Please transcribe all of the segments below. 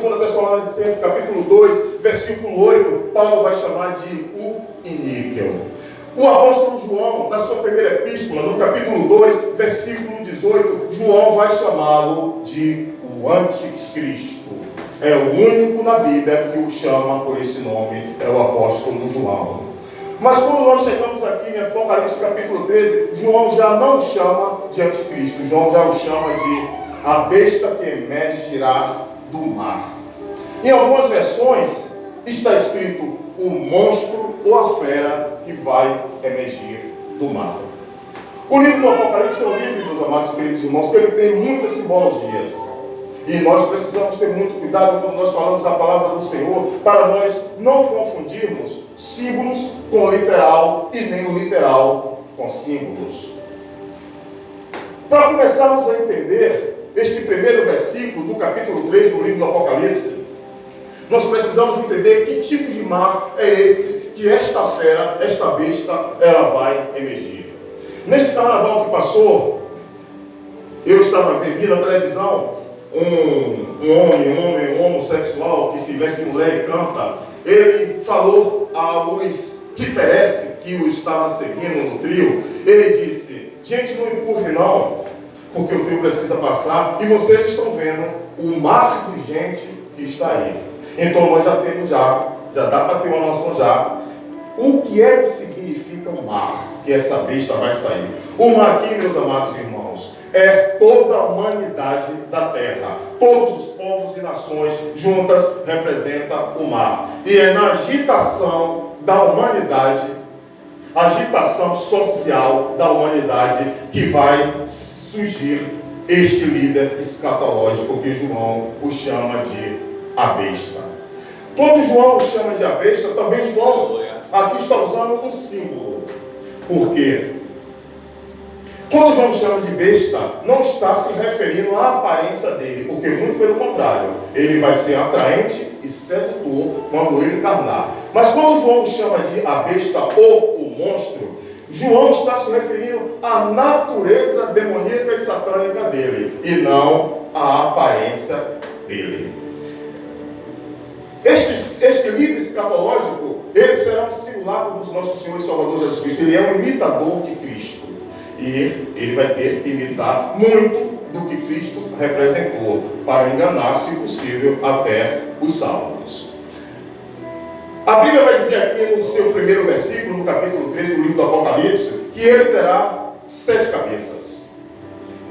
2 Tessalonicenses, capítulo 2, versículo 8, Paulo vai chamar de o iníquel. O apóstolo João, na sua primeira epístola, no capítulo 2, versículo 18, João vai chamá-lo de o anticristo. É o único na Bíblia que o chama por esse nome, é o apóstolo João. Mas quando nós chegamos aqui em Apocalipse capítulo 13, João já não o chama de anticristo, João já o chama de a besta que emergirá do mar. Em algumas versões está escrito o monstro ou a fera que vai emergir do mar. O livro do Apocalipse é um livro, meus amados queridos irmãos, que ele tem muitas simbologias. E nós precisamos ter muito cuidado quando nós falamos da palavra do Senhor, para nós não confundirmos símbolos com o literal e nem o literal com símbolos. Para começarmos a entender este primeiro versículo do capítulo 3 do livro do Apocalipse, nós precisamos entender que tipo de mar é esse que esta fera, esta besta, ela vai emergir. Neste carnaval que passou, eu estava vendo na televisão um homossexual que se veste de mulher e canta. Ele falou aos que parece que o estava seguindo no trio, ele disse: gente, não empurre não, porque o trio precisa passar, e vocês estão vendo o mar de gente que está aí. Então nós já temos já dá para ter uma noção já, o que é que significa o mar, que essa besta vai sair. O mar aqui, meus amados irmãos, é toda a humanidade da terra. Todos os povos e nações juntas representam o mar. E é na agitação da humanidade, agitação social da humanidade, que vai surgir este líder escatológico que João o chama de a besta. Quando João o chama de a besta, também João aqui está usando um símbolo. Por quê? Quando João chama de besta, não está se referindo à aparência dele, porque muito pelo contrário, ele vai ser atraente e sedutor quando ele encarnar. Mas quando João chama de a besta ou o monstro, João está se referindo à natureza demoníaca e satânica dele, e não à aparência dele. Este líder escatológico, ele será um simulacro do nosso Senhor e Salvador Jesus Cristo. Ele é um imitador de Cristo. E ele vai ter que imitar muito do que Cristo representou, para enganar, se possível, até os salvos. A Bíblia vai dizer aqui no seu primeiro versículo, no capítulo 13 do livro do Apocalipse, que ele terá 7 cabeças,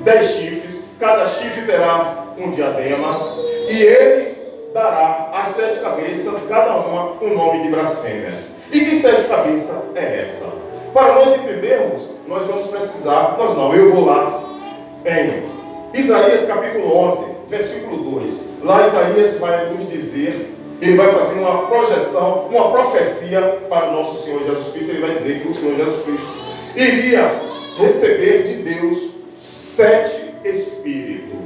10 chifres, cada chifre terá um diadema, e ele dará às 7 cabeças, cada uma, um nome de blasfêmias. E que 7 cabeças é essa? Para nós entendermos, nós vamos precisar, eu vou lá em Isaías capítulo 11, versículo 2. Lá Isaías vai nos dizer, ele vai fazer uma projeção, uma profecia para o nosso Senhor Jesus Cristo. Ele vai dizer que o Senhor Jesus Cristo iria receber de Deus 7 espíritos.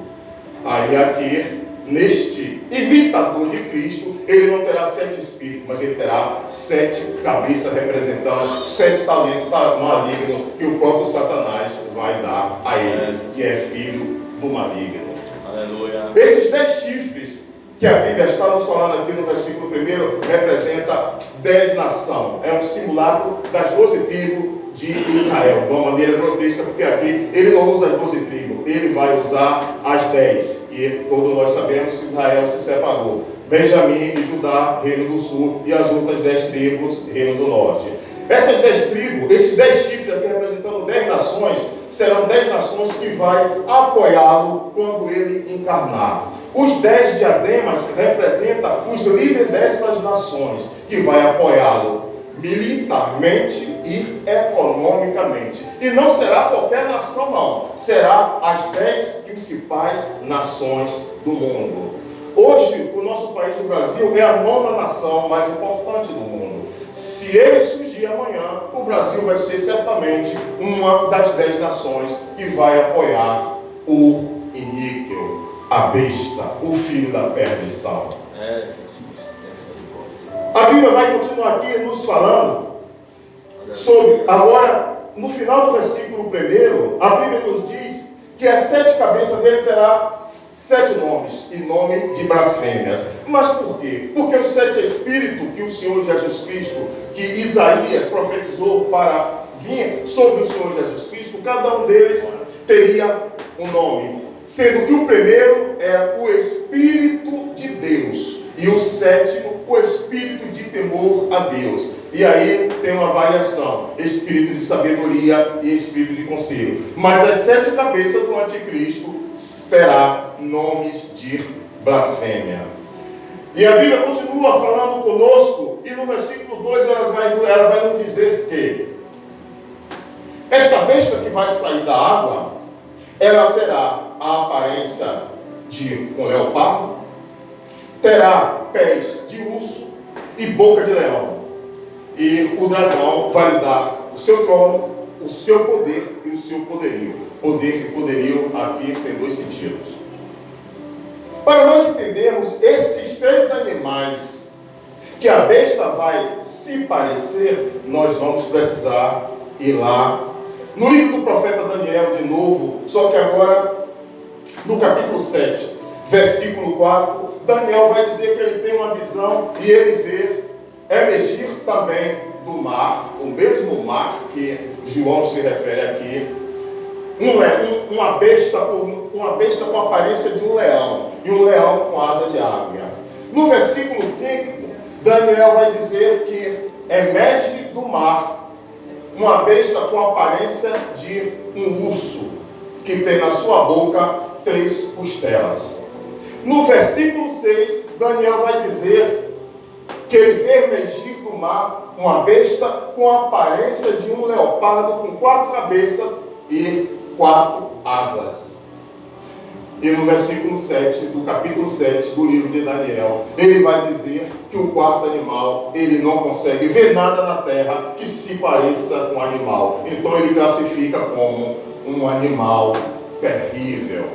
Aí aqui, neste imitador de Cristo, ele não terá 7 espíritos, mas ele terá 7 cabeças, representando 7 talentos malignos que o próprio Satanás vai dar a ele, que é filho do maligno. Aleluia. Esses 10 chifres que a Bíblia está nos falando aqui no versículo 1, representa 10 nações. É um simulacro das 12 tribos de Israel, de uma maneira grotesca, porque aqui ele não usa as 12 tribos, ele vai usar as 10. E todos nós sabemos que Israel se separou. Benjamim e Judá, reino do sul, e as outras 10 tribos, reino do norte. Essas 10 tribos, esses 10 chifres aqui representando 10 nações, serão 10 nações que vai apoiá-lo quando ele encarnar. Os 10 diademas representam os líderes dessas nações, que vai apoiá-lo militarmente e economicamente. E não será qualquer nação não, será as 10 principais nações do mundo. Hoje, o nosso país, o Brasil, é a 9ª nação mais importante do mundo. Se ele surgir amanhã, o Brasil vai ser certamente uma das 10 nações que vai apoiar o iníquel, a besta, o filho da perdição. A Bíblia vai continuar aqui nos falando sobre, agora, no final do versículo 1, a Bíblia nos diz que as 7 cabeças dele terá 7 nomes e nome de blasfêmias. Mas por quê? Porque os 7 espíritos que o Senhor Jesus Cristo, que Isaías profetizou para vir sobre o Senhor Jesus Cristo, cada um deles teria um nome. Sendo que o primeiro é o Espírito de Deus e o 7º, o Espírito de temor a Deus. E aí tem uma variação: Espírito de sabedoria e Espírito de conselho. Mas as 7 cabeças do anticristo terá nomes de blasfêmia. E a Bíblia continua falando conosco, e no versículo 2 ela vai nos dizer que esta besta que vai sair da água, ela terá a aparência de um leopardo, terá pés de urso e boca de leão. E o dragão vai lhe dar o seu trono, o seu poder e o seu poderio. Poder e poderio aqui tem 2 sentidos. Para nós entendermos esses 3 animais que a besta vai se parecer, nós vamos precisar ir lá no livro do profeta Daniel de novo, só que agora no capítulo 7, versículo 4, Daniel vai dizer que ele tem uma visão e ele vê emergir também do mar, o mesmo mar que João se refere aqui, uma besta com a aparência de um leão, e um leão com asa de águia. No versículo 5, Daniel vai dizer que emerge do mar uma besta com a aparência de um urso, que tem na sua boca 3 costelas. No versículo 6, Daniel vai dizer que ele vê emergir do mar uma besta com a aparência de um leopardo com 4 cabeças e 4 asas. E no versículo 7, do capítulo 7 do livro de Daniel, ele vai dizer que o 4º animal, ele não consegue ver nada na terra que se pareça com um animal. Então ele classifica como um animal terrível.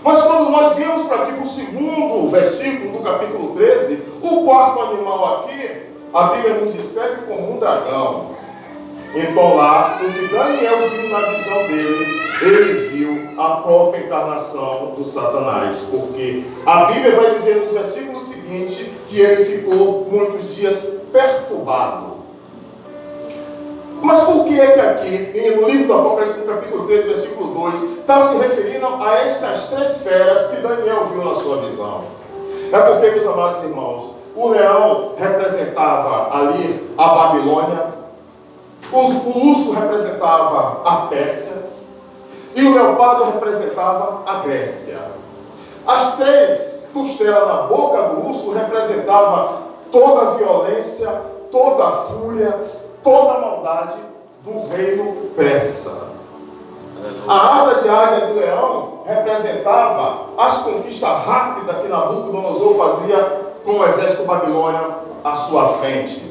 Mas quando nós viemos para aqui, para o 2º versículo do capítulo 13, o 4º animal aqui, a Bíblia nos descreve como um dragão. Então lá, o que Daniel viu na visão dele, ele viu a própria encarnação do Satanás. Porque a Bíblia vai dizer nos versículos seguintes que ele ficou muitos dias perturbado. Mas por que é que aqui, no livro do Apocalipse, no capítulo 13, versículo 2, está se referindo a essas 3 feras que Daniel viu na sua visão? É porque, meus amados irmãos, o leão representava ali a Babilônia, o urso representava a Pérsia e o leopardo representava a Grécia. As 3 costelas na boca do urso representavam toda a violência, toda a fúria, toda a maldade do reino persa. A asa de águia do leão representava as conquistas rápidas que Nabucodonosor fazia com o exército babilônio à sua frente.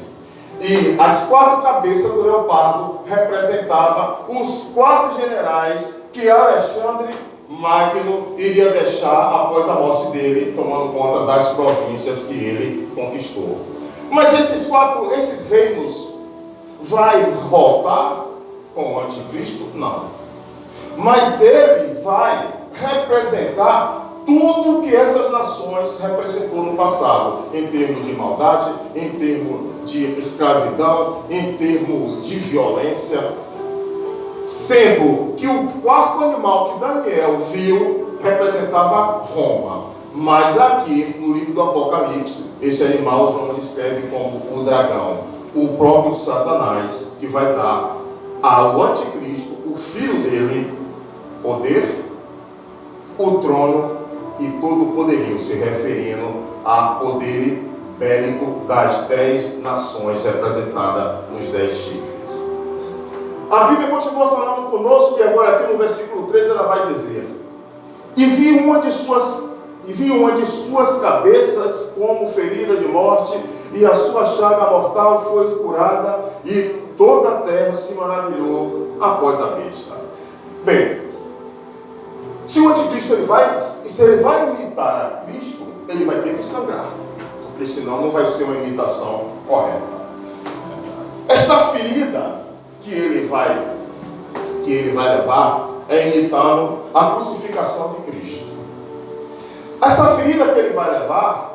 E as 4 cabeças do leopardo representavam os 4 generais que Alexandre Magno iria deixar após a morte dele, tomando conta das províncias que ele conquistou. Mas esses reinos vai voltar com o anticristo? Não. Mas ele vai representar tudo que essas nações representou no passado, em termos de maldade, em termos de escravidão, em termos de violência, sendo que o 4º animal que Daniel viu representava Roma. Mas aqui, no livro do Apocalipse, esse animal João descreve como o dragão, o próprio Satanás, que vai dar ao anticristo, o filho dele, poder, o trono e todo o poderio, se referindo a poder bélico das 10 nações representadas nos 10 chifres. A Bíblia continua falando conosco, e agora aqui no versículo 13 ela vai dizer: E vi uma de suas cabeças como ferida de morte, e a sua chaga mortal foi curada, e toda a terra se maravilhou após a besta. Bem, se o anticristo se ele vai imitar a Cristo, ele vai ter que sangrar, porque senão não vai ser uma imitação correta. Esta ferida que ele vai levar é imitando a crucificação de Cristo. essa ferida que ele vai levar